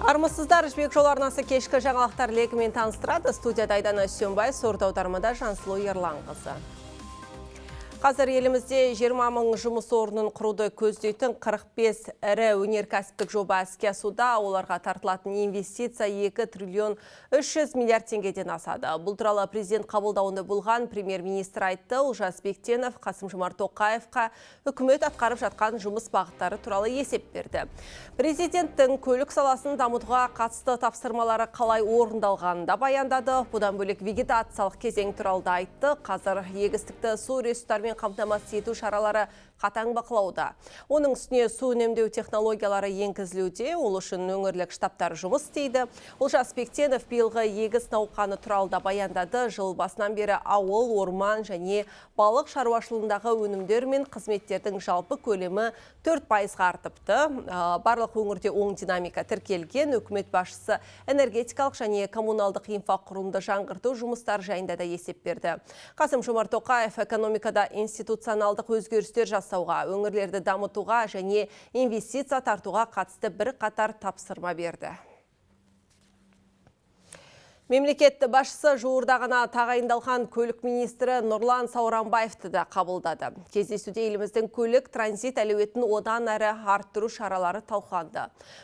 Армысыздар, жібек жол арнасы кешкі жаңалықтар легімен таныстырады. Студияда Айдана Сүйенбай, сорда аудармада Жансұлу Ерланқызы. Қазір елімізде 20 мың жұмыс орнын құруды көздейтін 45 ірі өнеркәсіптік жоба іске асуда. Оларға тартылатын инвестиция 2 триллион 300 миллиард теңгеден асады. Бұл туралы президент қабылдауында болған премьер-министр айтты. Олжас Бектенов Қасым-Жомарт Тоқаевқа үкімет атқарып жатқан жұмыс бағыттары туралы есеп берді. Президенттің көлік саласын дамытуға қатысты тапсырмалары қалай орындалғанын да баяндады. Бұдан бөлек вегетациялық кезең туралы да айтты. Қазір егістікті су ресурстарымен қамтамасыз ету шаралары қатаң бақылауда. Оның үстіне су үнемдеу технологиялары енгізілуде, ол үшін өңірлік штабтар жұмыс істейді. Олжас Бектенов биылғы егіс науқаны туралы да баяндады. Жыл басынан бері ауыл, орман және балық шаруашылығындағы өнімдер мен қызметтердің жалпы көлемі 4%-ға артыпты. Барлық өңірде оң динамика тіркелген. Үкімет басшысы энергетикалық және коммуналдық инфрақұрылымды жаңғырту жұмыстары жайында да есеп берді. Қасым-Жомарт Тоқаев экономикада институционалдық өзгерістер жасауға, өңірлерді дамытуға және инвестиция тартуға қатысты бір қатар тапсырма берді. Мемлекет басшысы жуырда ғана тағайындалған көлік министрі Нұрлан Сауранбаевты да қабылдады. Кездесуде еліміздің көлік транзит әлеуетін одан әрі арттыру шаралары талқыланды.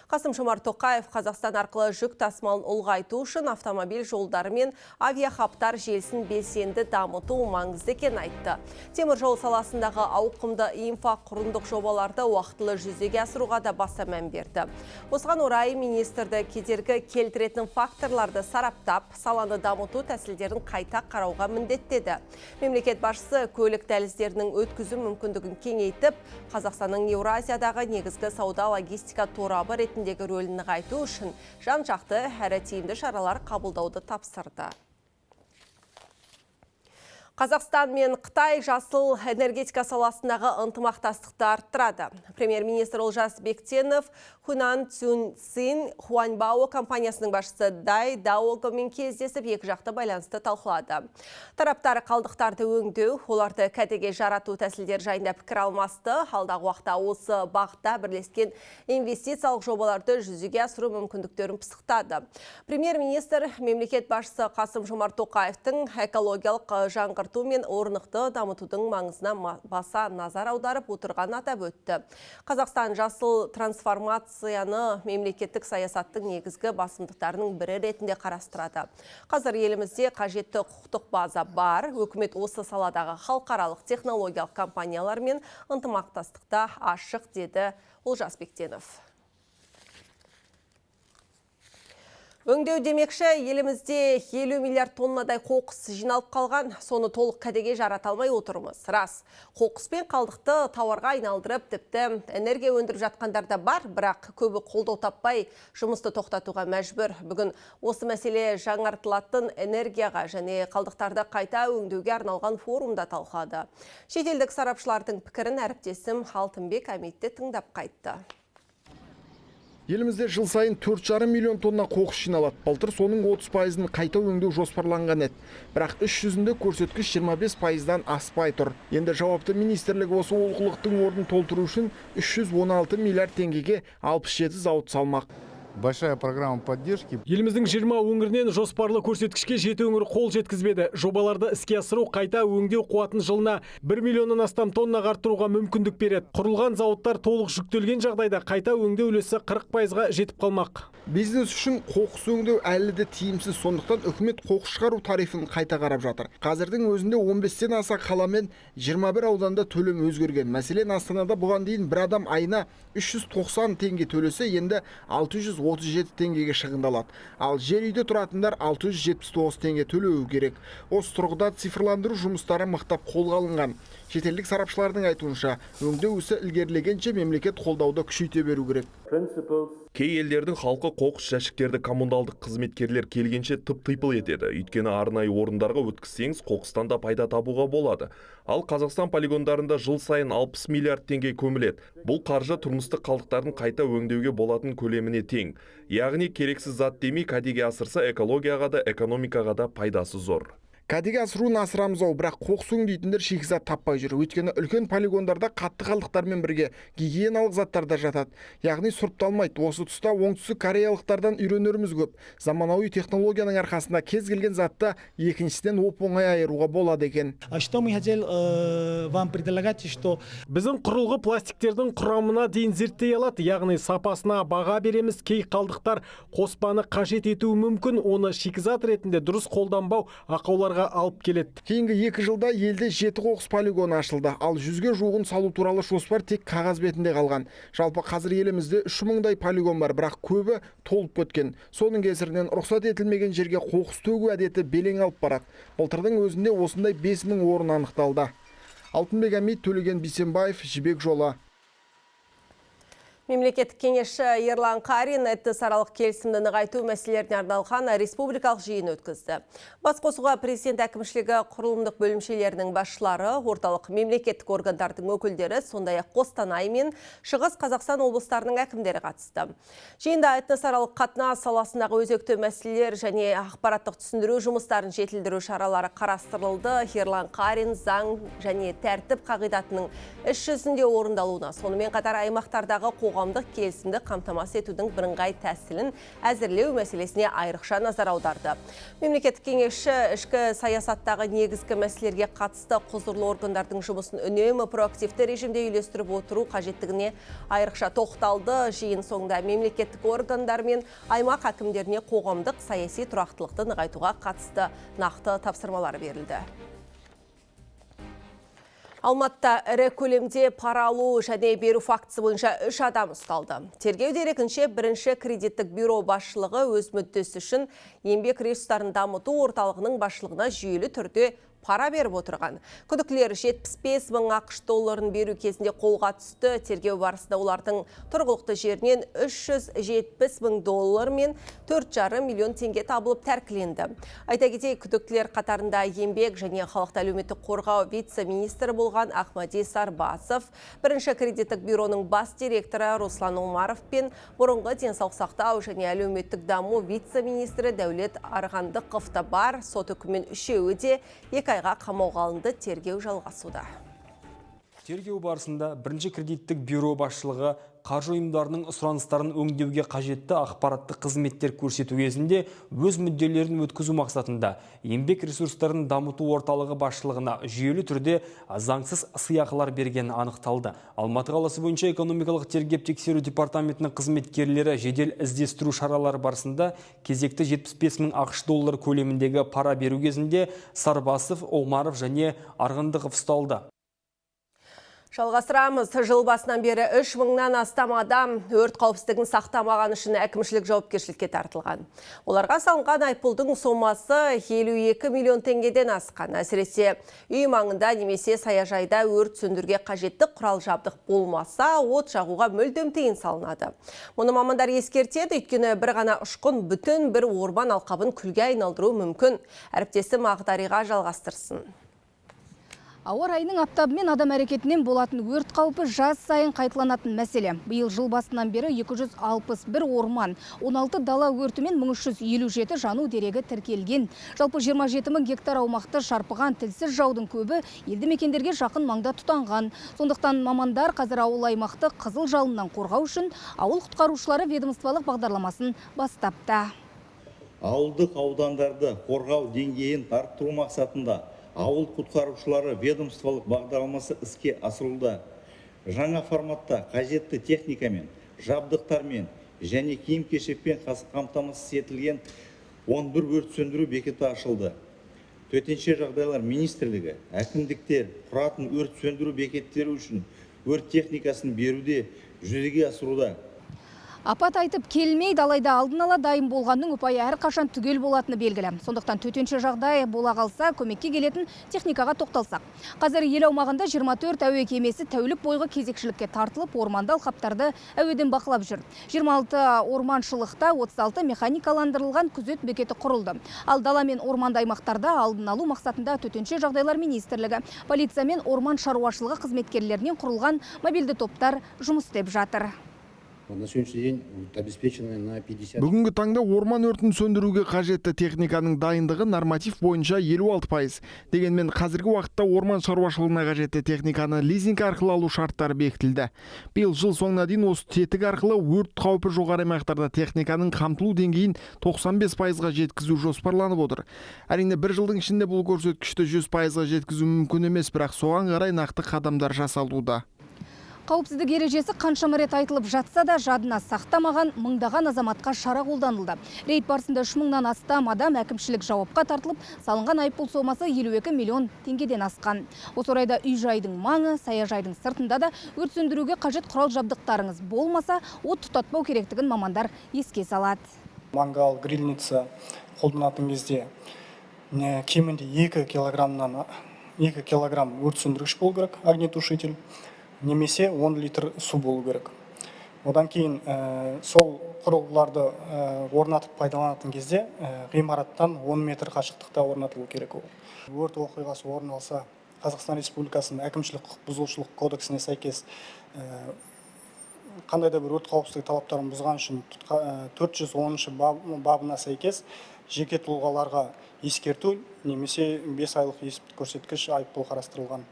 Қасым-Жомарт Тоқаев Қазақстан арқылы жүк тасымалын ұлғайту үшін автомобиль жолдары мен авиахабтар желісін белсенді дамыту маңызды екенін айтты. Темір жол саласындағы ауқымды инфрақұрылымдық жобаларды уақытылы жүзеге асыруға да баса мән берді. Осыған орай министрді кедергі келтіретін факторларды сараптап, саланы дамыту тәсілдерін қайта қарауға міндеттеді. Мемлекет басшысы көлік дәліздерінің өткізу мүмкіндігін кеңейтіп, Қазақстанның Еуразиядағы негізгі сауда логистика торабы ретіндегі рөлін нығайту үшін жан-жақты әрі тиімді шаралар қабылдауды тапсырды. Қазақстан мен Қытай жасыл энергетика саласындағы ынтымақтастықты арттырады. Премьер-министр Олжас Бектенов Хунан Цюньцин Хуанбао компаниясының басшысы Дай Даогымен кездесіп екі жақты байланысты талқылады. Тараптар қалдықтарды өңдеу, оларды кәдеге жарату тәсілдер жайында пікір алмасты. Алдағы уақытта осы бағытта бірлескен инвестициялық жобаларды жүзеге асыру мүмкіндіктерін пысықтады. Премьер-министр мемлекет басшысы Қасым-Жомарт Тоқаевтың экологиялық жаңғырту мен орнықты дамытудың маңызына баса назар аударып отырғанын атап өтті. Қазақстан жасыл трансформацияны мемлекеттік саясаттың негізгі басымдықтарының бірі ретінде қарастырады. Қазір елімізде қажетті құқықтық база бар. Өкімет осы саладағы халықаралық технологиялық компаниялармен ынтымақтастықта ашық, деді Олжас Бектенов. Өңдеу демекші, елімізде 50 миллиард тоннадай қоқыс жиналып қалған, соны толық кәдеге жарата алмай отырмыз. Рас, қоқыс пен қалдықты тауарға айналдырып, тіпті энергия өндіріп жатқандар да бар, бірақ көбі қолдау таппай жұмысты тоқтатуға мәжбүр. Бүгін осы мәселе жаңартылатын энергияға және қалдықтарды қайта өңдеуге арналған форумда талқылады. Шетелдік сарапшылардың пікірін әріптесім Алтынбек Әметті тыңдап қайтты. Елімізде жыл сайын 4,5 миллион тонна қоқыс жиналады. Былтыр соның 30%-ын қайта өңдеу жоспарланған еді. Бірақ іс жүзінде көрсеткіш 25%-дан аспай тұр. Енді жауапты министрлік осы олқылықтың орнын толтыру үшін 316 миллиард теңгеге 67 зауыт салмақ. Большая программа поддержки. Еліміздің 20 өңірінен жоспарлы көрсеткішке 7 өңір қол жеткізбеді. Жобаларды іске асыру қайта өңдеу қуатын жылына 1 миллионнан астам тонна арттыруға мүмкіндік береді. Құрылған зауыттар толық жүктелген жағдайда қайта өңдеу үлесі 40%-ға жетіп қалмақ. Бизнес үшін қоқыс өңдеу әлі де тиімсіз, сондықтан үкімет қоқыс шығару тарифін қайта қарап жатыр. Қазірдің өзінде 15-тен аса қала мен 21 ауданда төлем өзгерген. Мәселен, Астанада бұған дейін бір адам айына 390 теңге төлесе, енді 637 теңгеге шығындалады. Ал жер үйде тұратындар 679 теңге төлеуі керек. Осы тұрғыда цифрландыру жұмыстары мықтап қолға алынған. Шетелдік сарапшылардың айтуынша, өңдеу ісі ілгерілегенше мемлекет қолдауды күшейте беру керек. Кей елдердің халқы қоқыс жәшіктерді коммуналдық қызметкерлер келгенше тып-типыл етеді. Өйткені арнайы орындарға өткізсеңіз, қоқыстан да пайда табуға болады. Ал Қазақстан полигондарында жыл сайын 60 миллиард теңге көміледі. Бұл қаржы тұрмыстық қалдықтарын қайта өңдеуге болатын көлеміне тең. Яғни керексіз зат демей кәдеге асырса, экологияға да, экономикаға да пайдасы зор. Кәдеге асыруын асырамыз ау, бірақ қоқыс өңдейтіндер шикізат таппай жүр. Өйткені үлкен полигондарда қатты қалдықтармен бірге гигиеналық заттар да жатады. Яғни сұрыпталмайды. Осы тұста оңтүстік кореялықтардан үйренеріміз көп. Заманауи технологияның арқасында кез келген затты екіншіден оп-оңай айыруға болады екен. Что мы хотел вам предлагать, что Біздің құрылғы пластиктердің құрамына дейін зерттей алады, яғни сапасына баға береміз. Кей қалдықтар қоспаны қажет етуі мүмкін, оны шикізат ретінде дұрыс қолданбау ақауларға алып келеді. Кейінгі 2 жылда елде 7 қоқыс полигоны ашылды, ал 100-ге жуығын салу туралы жоспар тек қағаз бетінде қалған. Жалпы қазір елімізде 3000-дай полигон бар, бірақ көбі толып кеткен. Соның кесірінен рұқсат етілмеген жерге қоқыс төгу әдеті белең алып барады. Былтырдың өзінде осындай 5000 орын анықталды. Алтынбек Амит, Төлеген Бейсенбаев, Жібек жолы. Мемлекеттік кеңесші Ерлан Қарин этносаралық келісімді нығайту мәселелеріне арналған республикалық жиын өткізді. Басқосуға президент әкімшілігі құрылымдық бөлімшелерінің басшылары, орталық мемлекеттік органдардың өкілдері, сондай-ақ Қостанай мен Шығыс Қазақстан облыстарының әкімдері қатысты. Жиында этносаралық қатынас саласындағы өзекті мәселелер және ақпараттық түсіндіру жұмыстарын жетілдіру шаралары қарастырылды. Ерлан Қарин заң және тәртіп қағидатының іс жүзінде орындалуына, сонымен қатар аймақтардағы қоғамдық келісімді қамтамасыз етудің бірыңғай тәсілін әзірлеу мәселесіне айрықша назар аударды. Мемлекеттік кеңесші ішкі саясаттағы негізгі мәселелерге қатысты құзырлы органдардың жұмысын үнемі проактивті режимде үйлестіріп отыру қажеттігіне айрықша тоқталды. Жиын соңында мемлекеттік органдар мен аймақ әкімдеріне қоғамдық саяси тұрақтылықты нығайтуға қатысты нақты тапсырмалар берілді. Алматыда ірі көлемде пара алу және беру фактісі бойынша 3 адам ұсталды. Тергеу дерегінше бірінші кредиттік бюро басшылығы өз мүддесі үшін еңбек ресурстарын дамыту орталығының басшылығына жүйелі түрде пара беріп отырған. Күдіктілер 75 мың ақш долларын беру кезінде қолға түсті. Тергеу барысында олардың тұрғылықты жерінен 370 мың доллар мен 4,5 миллион теңге табылып тәркіленді. Айта кетейік, күдіктілер қатарында еңбек және халықты әлеуметтік қорғау вице-министрі болған Ахмади Сарбасов, бірінші кредиттік бюроның бас директоры Руслан Омаров пен бұрынғы денсаулық сақтау және әлеуметтік даму вице-министрі Дәулет Арғандықовта бар. Сот үкімімен үшеуі де 2 айға қамауға алынды. Тергеу жалғасуда. Тергеу барысында бірінші кредиттік бюро басшылығы қаржы ұйымдарының сұраныстарын өңдеуге қажетті ақпараттық қызметтер көрсету кезінде өз мүдделерін өткізу мақсатында еңбек ресурстарын дамыту орталығы басшылығына жүйелі түрде заңсыз сыйақылар бергені анықталды. Алматы қаласы бойынша экономикалық тергеп-тексеру департаментінің қызметкерлері жедел іздестіру шаралары барысында кезекті 75 мың ақш доллар көлеміндегі пара беру кезінде Сарбасов, Омаров және Арғандықов ұсталды. Жалғастырамыз. Жыл басынан бері 3 мыңнан астам адам өрт қауіпсіздігін сақтамаған үшін әкімшілік жауапкершілікке тартылған. Оларға салынған айыппұлдың сомасы 52 миллион теңгеден асқан. Әсіресе үй маңында немесе саяжайда өрт сөндіруге қажетті құрал жабдық болмаса, от жағуға мүлдем тыйым салынады. Мұны мамандар ескертеді, өйткені бір ғана ұшқын бүтін бір орман алқабын күлге айналдыру мүмкін. Әріптесім Ағдариға жалғастырсын. Ауа райының аптабымен адам әрекетінен болатын өрт қаупі жаз сайын қайталанатын мәселе. Биыл жыл басынан бері 261 орман, 16 дала өрті мен 1357 жану дерегі тіркелген. Жалпы 27 мың гектар аумақты шарпыған тілсіз жаудың көбі елді мекендерге жақын маңда тұтанған. Сондықтан мамандар қазір ауыл аймақты қызыл жалыннан қорғау үшін ауыл құтқарушылары ведомстволық бағдарламасын бастапты. Ауылдық аудандарды қорғау деңгейін арттыру мақсатында ауыл құтқарушылары ведомстволық бағдарламасы іске асырылуда. Жаңа форматта қажетті техникамен, жабдықтармен және киім-кешекпен қамтамасыз етілген 11 өрт сөндіру бекеті ашылды. Төтенше жағдайлар министрлігі әкімдіктер құратын өрт сөндіру бекеттері үшін өрт техникасын беруде жүзеге асыруда. Апат айтып келмейді, алайда алдын ала дайын болғанның ұпайы әрқашан түгел болатыны белгілі. Сондықтан төтенше жағдай бола қалса, көмекке келетін техникаға тоқталсақ. Қазір ел аумағында 24 әуе кемесі тәулік бойғы кезекшілікке тартылып, орманды алқаптарды әуеден бақылап жүр. 26 орманшылықта 36 механикаландырылған күзет бекеті құрылды. Ал дала мен орманды аймақтарда алдын алу мақсатында төтенше жағдайлар министрлігі, полиция мен орман шаруашылығы қызметкерлерінен құрылған мобильді топтар жұмыс істеп жатыр. На сегодняшний день обеспечены на 50. Бүгінгі таңда орман өртін сөндіруге қажетті техниканың дайындығы норматив бойынша 56%. Дегенмен қазіргі уақытта орман шаруашылығына қажетті техниканы лизинг арқылы алу шарттары бекітілді. Биыл жыл соңына дейін осы тетік арқылы өрт қаупі жоғары аймақтарда техниканың қамтылу деңгейін 95%-ға жеткізу жоспарланып отыр. Әрине бір жылдың ішінде бұл көрсеткішті 100%-ға жеткізу мүмкін емес, бірақ соған қарай нақты қадамдар жасалуда. Қауіпсіздік ережесі қаншама рет айтылып жатса да жадына сақтамаған мыңдаған азаматқа шара қолданылды. Рейд барысында 3000-нан астам адам әкімшілік жауапқа тартылып, салынған айыппұл сомасы 52 миллион теңгеден асқан. Осы орайда үй-жайдың маңы, саяжайдың сыртында да өрт сөндіруге қажет құрал жабдықтарыңыз болмаса, от тұтатпау керектігін мамандар еске салады. Мангал, грильница қолданатын кезде кемінде 2 килограмм өрт сөндіргіш болу керек, огнетушитель. Немесе 10 литр су болу керек. Одан кейін сол құрылғыларды орнатып пайдаланатын кезде ғимараттан 10 метр қашықтықта орнатылу керек. Өрт оқиғасы орын алса, Қазақстан Республикасының әкімшілік құқық бұзушылық кодексіне сәйкес қандай да бір өрт қауіпсіздігі талаптарын бұзған үшін 410 бабына сәйкес жеке тұлғаларға ескерту немесе 5 айлық есептік көрсеткіш айыппұл қарастырылған.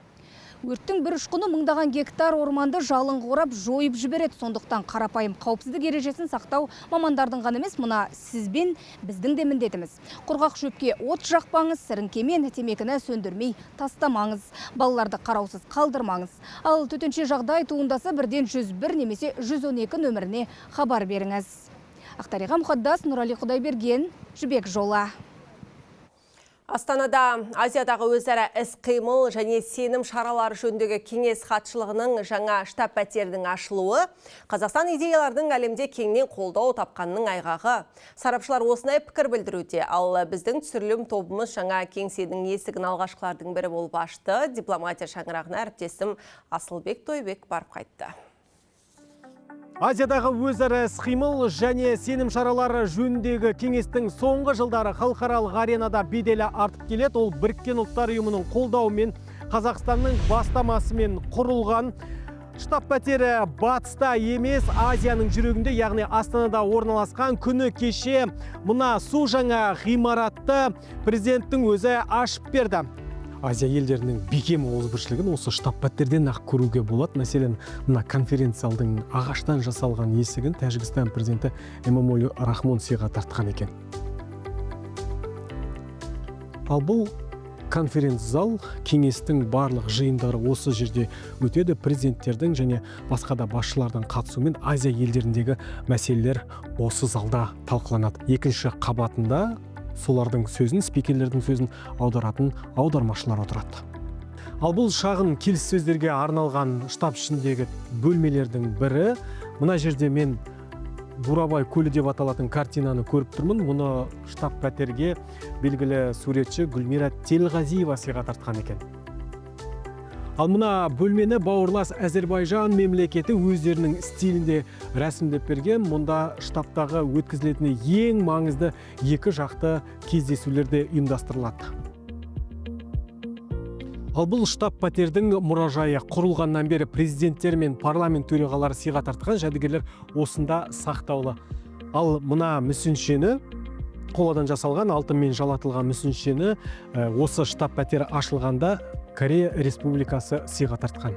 Өрттің бір ұшқыны мыңдаған гектар орманды жалын қорап жойып жібереді. Сондықтан қарапайым қауіпсіздік ережесін сақтау мамандардың ғана емес, мұна сізбен біздің де міндетіміз. Құрғақ шөпке от жақпаңыз, сіріңкемен темекіні сөндірмей тастамаңыз. Балаларды қараусыз қалдырмаңыз. Ал төтенше жағдай туындаса бірден 101 немесе 112 нөміріне хабар беріңіз. Ақтариға Мұқаддас, Нұрали Құдайберген, Жібек жолы. Астанада Азиядағы өзара іс-қимыл және сенім шаралары жөніндегі кеңес хатшылығының жаңа штаб пәтердің ашылуы Қазақстан идеялардың әлемде кеңінен қолдау тапқанының айғағы. Сарапшылар осындай пікір білдіруде, ал біздің түсірілім тобымыз жаңа кеңсенің есігін алғашқылардың бірі болып ашты. Дипломатия шаңырағына әріптесім Асылбек Тойбек барып қайтты. Азиядағы өзара іс-қимыл және сенім шаралары жөніндегі кеңестің соңғы жылдары халықаралық аренада беделі артып келеді. Ол Біріккен ұлттар ұйымының қолдауымен Қазақстанның бастамасымен құрылған. Штаб пәтері батыста емес, Азияның жүрегінде, яғни Астанада орналасқан. Күні кеше мына су жаңа ғимаратты президенттің өзі ашып берді. Азия елдерінің бекем озбыршылығын осы штаб пәттерден ақ көруге болады. Мәселен, мына конференциялдың ағаштан жасалған есігін Тәжікстан президенті Эмомали Рахмон сыйға тартқан екен. Ал бұл конференц-зал, кеңестің барлық жиындары осы жерде өтеді. Президенттердің және басқа да басшылардың қатысуымен Азия елдеріндегі мәселелер осы залда талқыланады. Екінші қабатында солардың сөзін, спикерлердің сөзін аударатын аудармашылар отырады. Ал бұл шағын келіссөздерге арналған штаб ішіндегі бөлмелердің бірі. Мына жерде мен Бурабай көлі деп аталатын картинаны көріп тұрмын. Мұны штаб пәтерге белгілі суретші Гүлмира Телғазиева сыйға тартқан екен. Ал мына бөлмені бауырлас Әзербайжан мемлекеті өздерінің стилінде рәсімдеп берген. Мұнда штабтағы өткізілетін ең маңызды екі жақты кездесулерде ұйымдастырылады. Ал бұл штаб пәтердің мұражайы. Құрылғаннан бері президенттер мен парламент төрағалары сыйға тартқан жәдігерлер осында сақтаулы. Ал мына мүсіншені, қоладан жасалған алтынмен жалатылған мүсіншені осы штаб пәтері ашылғанда Корея Республикасы сыйға тартқан.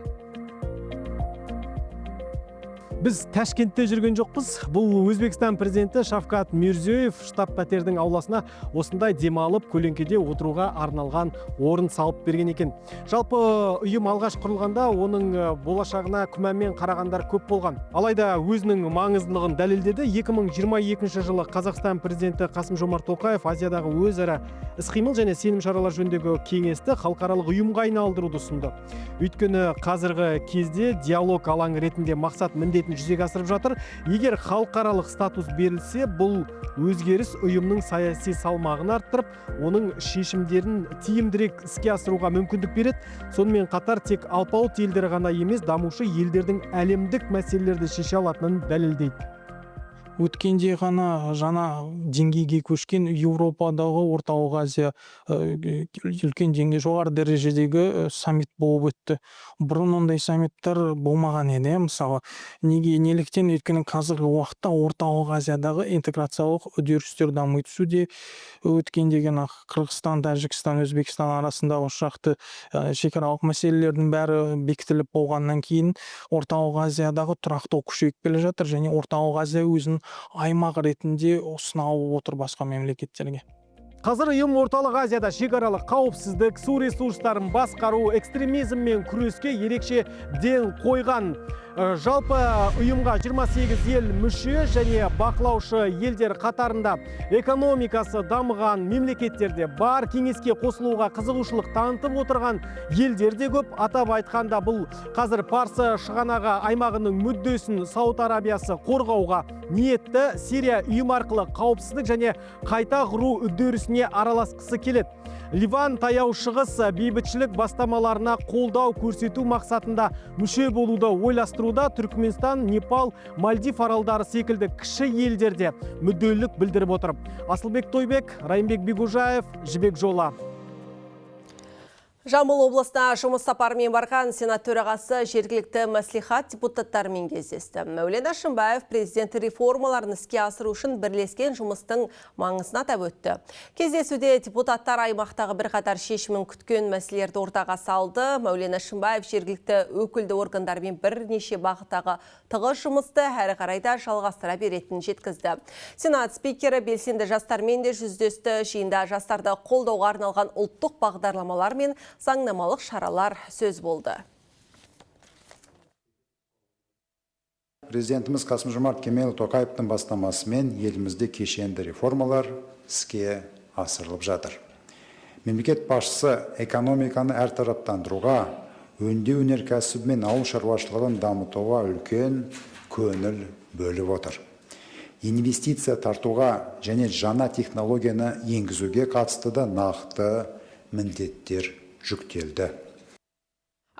Біз Ташкентте жүрген жоқпыз. Бұл Өзбекстан президенті Шавкат Мирзиёев штаб пәтердің ауласына осындай демалып, көлеңкеде отыруға арналған орын салып берген екен. Жалпы ұйым алғаш құрылғанда оның болашағына күмәнмен қарағандар көп болған. Алайда өзінің маңыздылығын дәлелдеді. 2022 жылы Қазақстан президенті Қасым-Жомарт Тоқаев Азиядағы өзара іс-қимыл және сенім шаралар жөніндегі кеңесті халықаралық ұйымға айналдыруды ұсынды. Өйткені қазіргі кезде диалог алаңы ретінде мақсат міндетін жүзеге асырып жатыр. Егер халықаралық статус берілсе, бұл өзгеріс ұйымның саяси салмағын арттырып, оның шешімдерін тиімдірек іске асыруға мүмкіндік береді. Сонымен қатар тек алпауыт елдер ғана емес, дамушы елдердің әлемдік мәселелерді шеше алатынын дәлелдейді. өткенде ғана жаңа деңгейге көшкен Еуропадағы Орталық Азия үлкен деңгей жоғары дәрежедегі саммит болып өтті. Бұрын ондай саммиттер болмаған еді, мысалы. Неліктен? Өйткені қазіргі уақытта Орталық Азиядағы интеграциялық үдерістер дами түсуде. Өткендеген Қырғызстан, Тәжікстан, Өзбекстан арасындағы шақты шекаралық мәселелердің бәрі бекітіліп болғаннан кейін Орталық Азиядағы тұрақтылық күшейіп келе жатыр, және Орталық Азия өзін аймақ ретінде ұсына алып отыр басқа мемлекеттерге. Қазір ұйым Орталық Азияда шекаралық қауіпсіздік, су ресурстарын басқару, экстремизммен күреске ерекше ден қойған. Жалпы ұйымға 28 ел мүше және бақылаушы елдер қатарында экономикасы дамыған мемлекеттерде бар. Кеңеске қосылуға қызығушылық танытып отырған елдер де көп. Атап айтқанда бұл қазір Парсы шығанағы аймағының мүддесін Сауд Арабиясы қорғауға ниетті. Сирия ұйым арқылы қауіпсіздік және қайта құру үдерісіне араласқысы келеді. Ливан таяу шығыс бейбітшілік бастамаларына қолдау көрсету мақсатында мүше болуды ойластыруда. Түркменстан, Непал, Мальдив аралдары секілді кіші елдерде мүдделілік білдіріп отыр. Асылбек Тойбек, Райымбек Бегужаев, Жібек Жолы. Жамбыл облысына жұмыс сапарымен барған Сенат төрағасы жергілікті мәслихат депутаттарымен кездесті. Мәулен Әшімбаев президент реформаларын іске асыру үшін бірлескен жұмыстың маңызын атап өтті. Кездесуде депутаттар аймақтағы бірқатар шешімін күткен мәселелерді ортаға салды. Мәулен Әшімбаев жергілікті өкілді органдармен бірнеше бағыттағы тығыз жұмысты әрі қарайда жалғастыра беретінін жеткізді. Сенат спикері белсенді жастармен де жүздесті. Жиында жастарды қолдауға арналған ұлттық бағдарламалар мен заңнамалық шаралар сөз болды. Президентіміз Қасым-Жомарт Кемелұлы Тоқаевтың бастамасымен елімізде кешенді реформалар іске асырылып жатыр. Мемлекет басшысы экономиканы әртараптандыруға, өңдеу өнеркәсібі мен ауыл шаруашылығын дамытуға үлкен көңіл бөліп отыр. Инвестиция тартуға және жаңа технологияны енгізуге қатысты да нақты міндеттер жүктелді.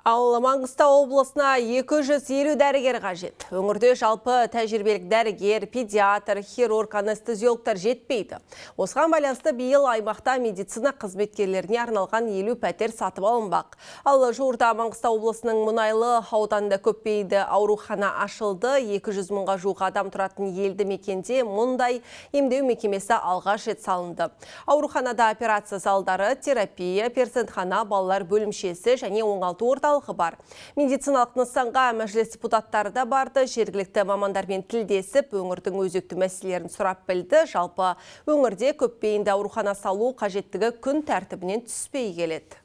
Ал Маңғыстау облысына 250 дәрігер қажет. Өңірде жалпы тәжірибелік дәрігер, педиатр, хирург, анестезиологтар жетпейді. Осыған байланысты биыл аймақта медицина қызметкерлеріне арналған 50 пәтер сатып алынбақ. Ал жуырда Маңғыстау облысының Мұнайлы ауданында көпбейінді аурухана ашылды. 200 мыңға жуық адам тұратын елді мекенде мұндай емдеу мекемесі алғаш рет салынды. Ауруханада операция залдары, терапия, перзентхана, балалар бөлімшесі және оңалту орталығы бар. Медициналық нысанға мәжіліс депутаттары да барды. Жергілікті мамандармен тілдесіп, өңірдің өзекті мәселелерін сұрап білді. Жалпы өңірде көпбейінді аурухана салу қажеттігі күн тәртібінен түспей келеді.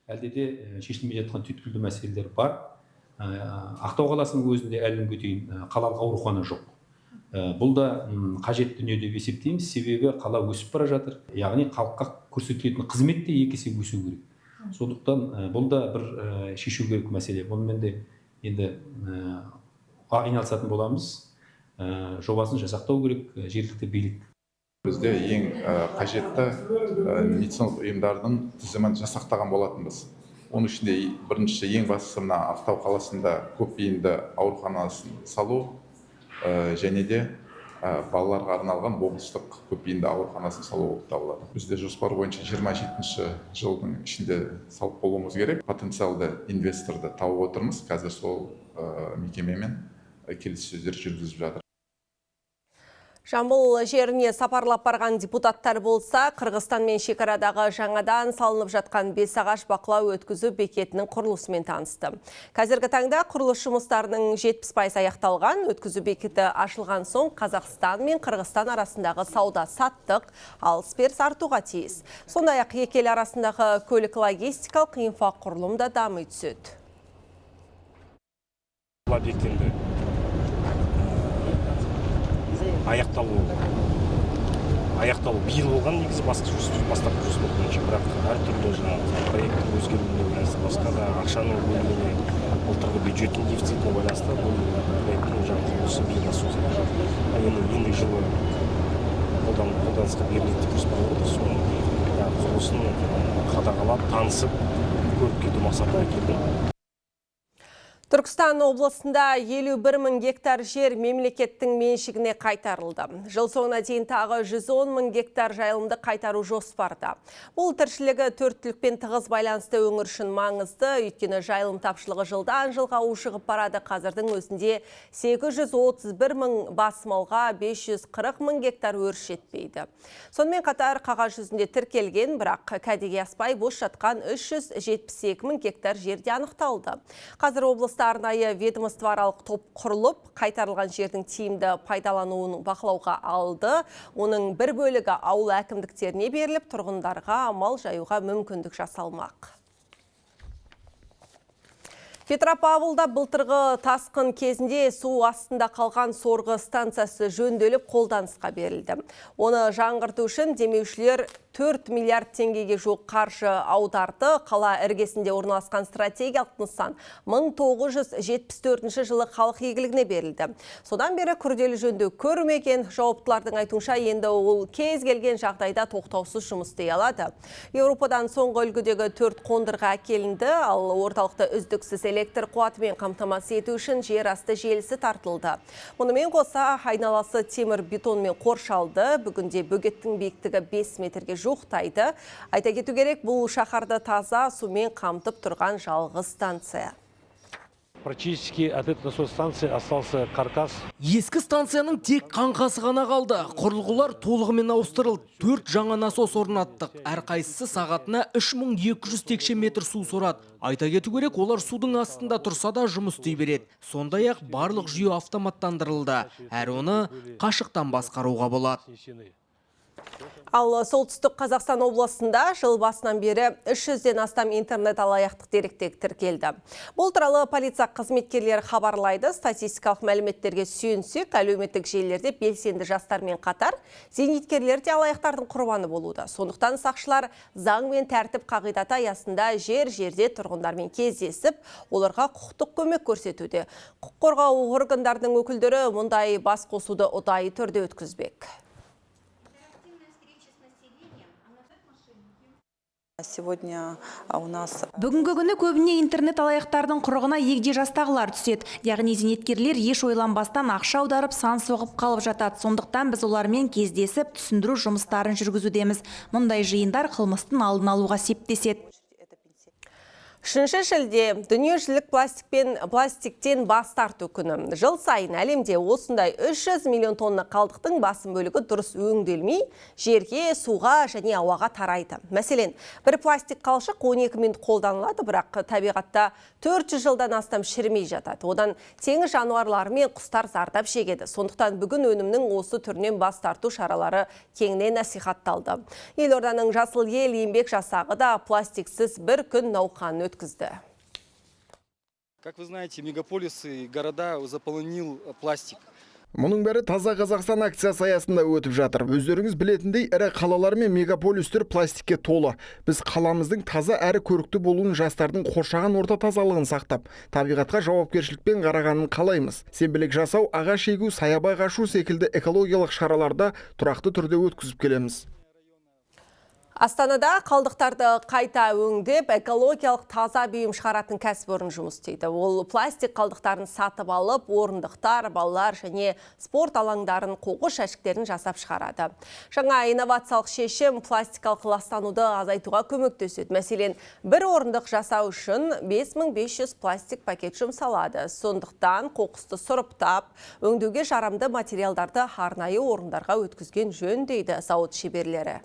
Әлде шешілмей жатқан түйткілді мәселелер бар. Ақтау қаласының өзінде әлі дейін қалалық аурухана жоқ. Бұл да қажет дүние деп есептейміз, себебі қала өсіп бара жатыр. Яғни халыққа көрсетілетін қызмет те 2 есе өсу керек. Сондықтан бұл да бір шешу керек мәселе. Бұнымен де енді айналысатын боламыз. Жобасын жасақтау керек жергілікті билік. Бізде ең қажетті медициналық ұйымдардың тізімін жасақтаған болатынбыз. Оның ішінде бірінші ең бастысы мына Ақтау қаласында көпбейінді ауруханасын салу және де балаларға арналған облыстық көпбейінді ауруханасын салу болып табылады. Бізде жоспар бойынша 27 жылдың ішінде салып болуымыз керек. Потенциалды инвесторды тауып отырмыз. Қазір сол мекемемен келіссөздер жүргізіп жатыр. Жамбыл жеріне сапарлап барған депутаттар болса, Қырғызстанмен шекарадағы жаңадан салынып жатқан Бесағаш бақылау өткізу бекетінің құрылысымен танысты. Қазіргі таңда құрылыс жұмыстарының 70% аяқталған. Өткізу бекеті ашылған соң Қазақстан мен Қырғызстан арасындағы сауда саттық алыс-беріс артуға тиіс. Сондай-ақ екі ел арасындағы көлік-логистикалық инфрақұрылым да дами түседі. Аяқталу биыл болған, негізі бастапқы жоспар бойынша, бірақ әртүрлі жаңағы проекттің өзгеруіне байланысты, басқа да ақшаның бөлінуіне, былтырғы бюджеттің дефицитіне байланысты бұл проекттің жаңағы құрылысы биылға созылды. Енді жылы қолданысқа беріледі деп жоспарлап отыр. Соның құрылысын қадағалап, танысып, көріп кету мақсатында келдім. Түркістан облысында 51 мың гектар жер мемлекеттің меншігіне қайтарылды. Жыл соңына дейін тағы 110 мың гектар жайылымды қайтару жоспарда. Бұл тіршілігі төрттілікпен тығыз байланысты өңір үшін маңызды, өйткені жайылым тапшылығы жылдан жылға ушығып барады. Қазірдің өзінде 831 мың бас малға 540 мың гектар өріс жетпейді. Сонымен қатар қағаз жүзінде тіркелген, бірақ кәдеге аспай бос жатқан 372 мың гектар жерде анықталды. Қазір облыс арнайы ведомствоаралық топ құрылып, қайтарылған жердің тиімді пайдалануын бақылауға алды. Оның бір бөлігі ауыл әкімдіктеріне беріліп, тұрғындарға мал жаюға мүмкіндік жасалмақ. Петропавлда былтырғы тасқын кезінде су астында қалған сорғы станциясы жөнделіп қолданысқа берілді. Оны жаңғырту үшін демеушілер 4 миллиард теңгеге жоқ қаржы аударды. Қала іргесінде орналасқан стратегиялық нысан 1974 жылы халық игілігіне берілді. Содан бері күрделі жөндеу көрмеген. Жауаптылардың айтуынша енді ол кез келген жағдайда тоқтаусыз жұмыс істей алады. Еуропадан соңғы үлгідегі 4 қондырғы әкелінді, ал орталықты үздіксіз электр қуатымен қамтамасыз ету үшін жер асты желісі тартылды. Мұнымен қоса айналасы темір бетонмен қоршалды. Бүгінде бөгеттің биіктігі 5 метрге жуықтайды. Айта кету керек, бұл шаһарды таза сумен қамтып тұрған жалғыз станция. Практически от этой насосной станции остался каркас. Ескі станцияның тек қаңқасы ғана қалды. Құрылғылар толығымен ауыстырылды. 4 жаңа насос орнаттық. Әрқайсысы сағатына 3200 текше метр су сорады. Айта кету керек, олар судың астында тұрса да жұмыс істей береді. Сондай-ақ барлық жүйе автоматтандырылды. Әрі оны қашықтан басқаруға болады. Ал солтүстік Қазақстан облысында жыл басынан бері 300-ден астам интернет алаяқтық деректер тіркелді. Бұл туралы полиция қызметкерлері хабарлайды. Статистикалық мәліметтерге сүйенсек, әлеуметтік желілерде белсенді жастармен қатар зейнеткерлер де алаяқтардың құрбаны болуда. Сондықтан сақшылар заң мен тәртіп қағидаты аясында жер-жерде тұрғындармен кездесіп, оларға құқықтық көмек көрсетуде. Құқық қорғау органдарының өкілдері мұндай бас қосуды ұдайы түрде өткізбек. Бүгінгі күні көбіне интернет алаяқтардың құрығына егде жастағылар түседі. Яғни зейнеткерлер еш ойланбастан ақша аударып сан соғып қалып жатады. Сондықтан біз олармен кездесіп, түсіндіру жұмыстарын жүргізудеміз. Мұндай жиындар қылмыстың алдын алуға септеседі. 3 шілде дүниежүзілік пластиктен бас тарту күні. Жыл сайын әлемде осындай 300 миллион тонна қалдықтың басым бөлігі дұрыс өңделмей, жерге, суға және ауаға тарайды. Мәселен, бір пластик қалшық 12 минут қолданылады, бірақ табиғатта 400 жылдан астам шірімей жатады. Одан теңіз жануарлары мен құстар зардап шегеді. Сондықтан бүгін өнімнің осы түрінен бас тарту шаралары кеңінен насихатталды. Елорданың Жасыл ел еңбек жасағы да пластиксіз бір күн науқанын өткізді. Как вы знаете, мегаполисы и города заполонил пластик. Мұның бәрі таза Қазақстан акциясы аясында өтіп жатыр. Өздеріңіз білетіндей, ірі қалалар мен мегаполистер пластикке толы. Біз қаламыздың таза әрі көрікті болуын, жастардың қоршаған орта тазалығын сақтап, табиғатқа жауапкершілікпен қарағанын қалаймыз. Сенбілік жасау, ағаш егу, саябақ ашу секілді экологиялық шараларда тұрақты түрде өткізіп келеміз. Астанада қалдықтарды қайта өңдеп, экологиялық таза бұйым шығаратын кәсіпорын жұмыс істейді. Ол пластик қалдықтарын сатып алып, орындықтар, балалар және спорт алаңдарын, қоқыс жәшіктерін жасап шығарады. Жаңа инновациялық шешім пластикалық ластануды азайтуға көмектеседі. Мәселен, бір орындық жасау үшін 5500 пластик пакет жұмсалады. Сондықтан қоқысты сұрыптап, өңдеуге жарамды материалдарды арнайы орындарға өткізген жөн дейді зауыт шеберлері.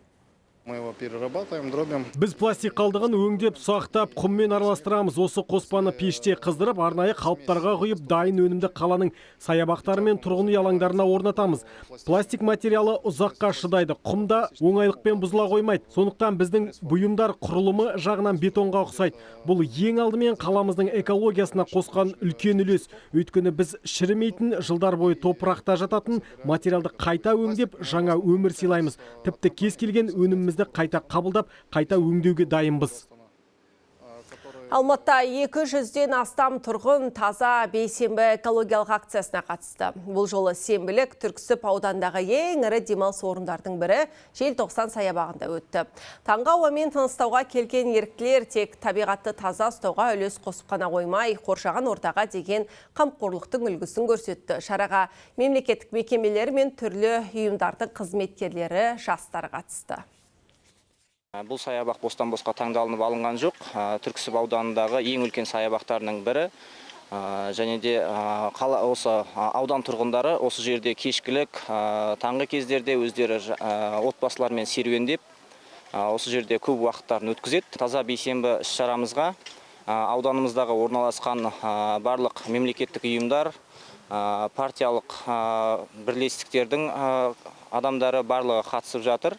Мы его перерабатываем, дробим. Біз пластик қалдығын өңдеп, сақтап, құммен араластырамыз. Осы қоспаны пеште қыздырып, арнайы қалыптарға құйып, дайын өнімді қаланың саябақтары мен тұрғын үй алаңдарына орнатамыз. Пластик материалы ұзаққа шыдайды, құмда оңайлықпен бұзыла қоймайды. Сондықтан біздің бұйымдар құрылымы жағынан бетонға ұқсайды. Бұл ең алдымен қаламыздың экологиясына қосқан үлкен үлес. Өйткені біз шірімейтін, жылдар бойы топырақта жататын материалды қайта өңдеп, жаңа өмір сыйлаймыз. Тіпті кез келген өнімімізді қайта қабылдап, қайта өңдеуге дайынбыз. Алматыда 200-ден астам тұрғын таза бейсенбі экологиялық акциясына қатысты. Бұл жолы сенбілік Түрксіб аудандағы ең ірі демалыс орындардың бірі Желтоқсан саябағында өтті. Таңғы ауамен тыныстауға келген еріктілер тек табиғатты таза ұстауға үлес қосып қана қоймай, қоршаған ортаға деген қамқорлықтың үлгісін көрсетті. Шараға мемлекеттік мекемелер мен түрлі ұйымдардың қызметкерлері, жастар қатысты. Бұл саябақ бостан-босқа таңдалынып алынған жоқ. Түрксіб ауданындағы ең үлкен саябақтарының бірі. Және де осы аудан тұрғындары осы жерде кешкілік, таңғы кездерде өздері отбасылармен серуендеп, осы жерде көп уақыттарын өткізеді. Таза бейсенбі іс-шарамызға ауданымыздағы орналасқан барлық мемлекеттік ұйымдар, партиялық бірлестіктердің адамдары барлығы қатысып жатыр.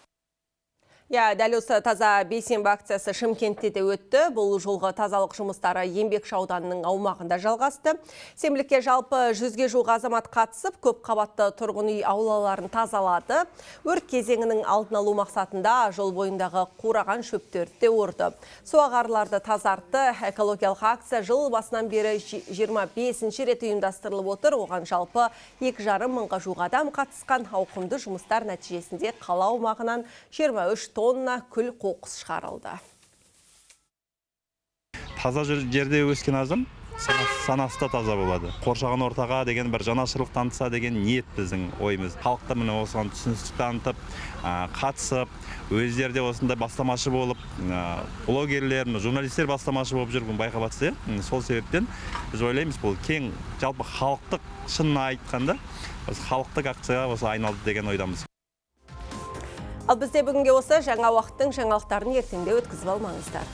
Дәл осы таза бейсенбі акциясы Шымкентте де өтті. Бұл жолғы тазалық жұмыстары Еңбекші ауданының аумағында жалғасты. Сенбілікке жалпы 100-ге жуық азамат қатысып, көп қабатты тұрғын үй аулаларын тазалады. Өрт кезеңінің алдын алу мақсатында жол бойындағы қураған шөптерді орды. Суағарларды тазартты. Экологиялық акция жыл басынан бері 25-ші рет ұйымдастырылып отыр. Оған жалпы 2,5 мыңға жуық адам қатысқан. Ауқымды жұмыстар нәтижесінде қала аумағынан 23 тонна күл қоқыс шығарылды. Таза жерде өскен адам санасы да таза болады. Қоршаған ортаға деген бір жанашырлық танытса деген ниет біздің ойымыз. Халықта міне осыған түсіністік танытып, қатысып, өздерде осындай бастамашы болып, блогерлер, журналистер бастамашы болып жүрген байқап жатса, сол себептен біз ойлаймыз, бұл кең жалпы халықтық, шынына айтқанда, халықтық акцияға осы айналды деген ойдамыз. Ал бізде бүгінге осы жаңа уақыттың жаңалықтарын ертеңде өткізіп алмаңыздар.